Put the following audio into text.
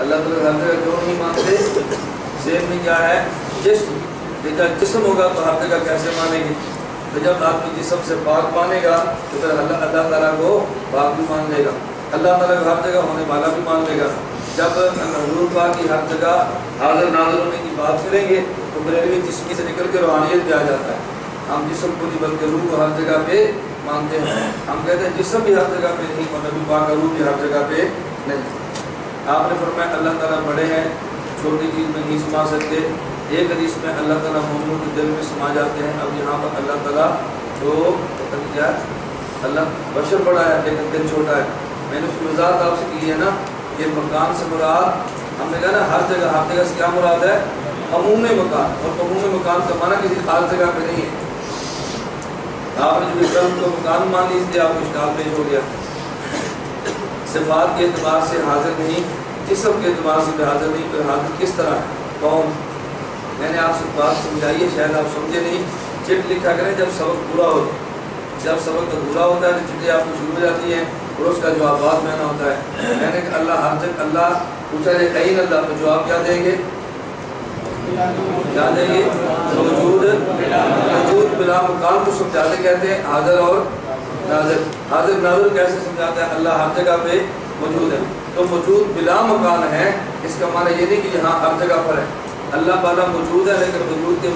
اللہ تعالیٰ ہر جگہ کیوں نہیں مانتے؟ ذہن میں کیا ہے؟ جسم. جب جسم ہوگا تو ہر جگہ کیسے مانیں گے؟ تو جب آپ کی جسم سے پاک مانے گا تو پھر اللہ تعالیٰ کو پاک بھی مان لے گا. اللہ تعالیٰ کو ہر جگہ ہونے والا بھی مان لے گا. جب حضور پاک کی ہر جگہ حاضر ناظر ہونے کی بات کریں گے تو بریلوی جسمی سے نکل کے روحانیت پہ آ جاتا ہے. ہم جسم کو نہیں بلکہ روح کو ہر جگہ پہ مانتے ہیں. ہم کہتے ہیں جسم بھی ہر جگہ پہ نہیں اور نبی پاک کا روح بھی ہر جگہ پہ نہیں. آپ نے فرمایا اللہ تعالیٰ بڑے ہیں, چھوٹی چیز میں نہیں سما سکتے. ایک حدیث میں اللہ تعالیٰ مومنوں کے دل میں سما جاتے ہیں. اب یہاں پر اللہ تعالیٰ جو کیا ہے, اللہ بشر بڑا ہے لیکن دل چھوٹا ہے. میں نے اس کی وضاحت آپ سے کی ہے نا کہ مکان سے مراد, ہم نے کہا نا ہر جگہ سے کیا مراد ہے؟ عموم مکان. اور عموم مکان کا معنی کسی خاص جگہ پہ نہیں ہے. آپ نے جو قلب کو مکان مان لی, اس لیے آپ کو اشکال پیش ہو گیا. صفات کے اعتبار سے حاضر نہیں, جسم کے اعتبار سے بھی حاضر نہیں. پھر حاضر کس طرح ہے؟ کون؟ میں نے آپ سے بات سمجھائی ہے, شاید آپ سمجھے نہیں. چٹ لکھا کریں جب سبق پورا ہو. جب سبق پورا ہوتا ہے تو چٹیں آپ کو شروع ہو جاتی ہیں اور اس کا جواب بعد میں نہ ہوتا ہے. میں نے کہا اللہ ہر جگہ, اللہ پوچھا جائے کہیں اللہ, تو جواب کیا دیں گے؟ کیا دیں گے؟ موجود بلا مکان کو سمجھاتے کہتے ہیں حاضر اور ناظر. حاضر ناظر کیسے سمجھاتا ہے؟ اللہ ہر جگہ پہ موجود ہے. تو موجود بلا مکان ہے, اس کا معنی یہ نہیں کہ یہاں ہر جگہ پر ہے. اللہ تعالیٰ موجود ہے لیکن وجود کے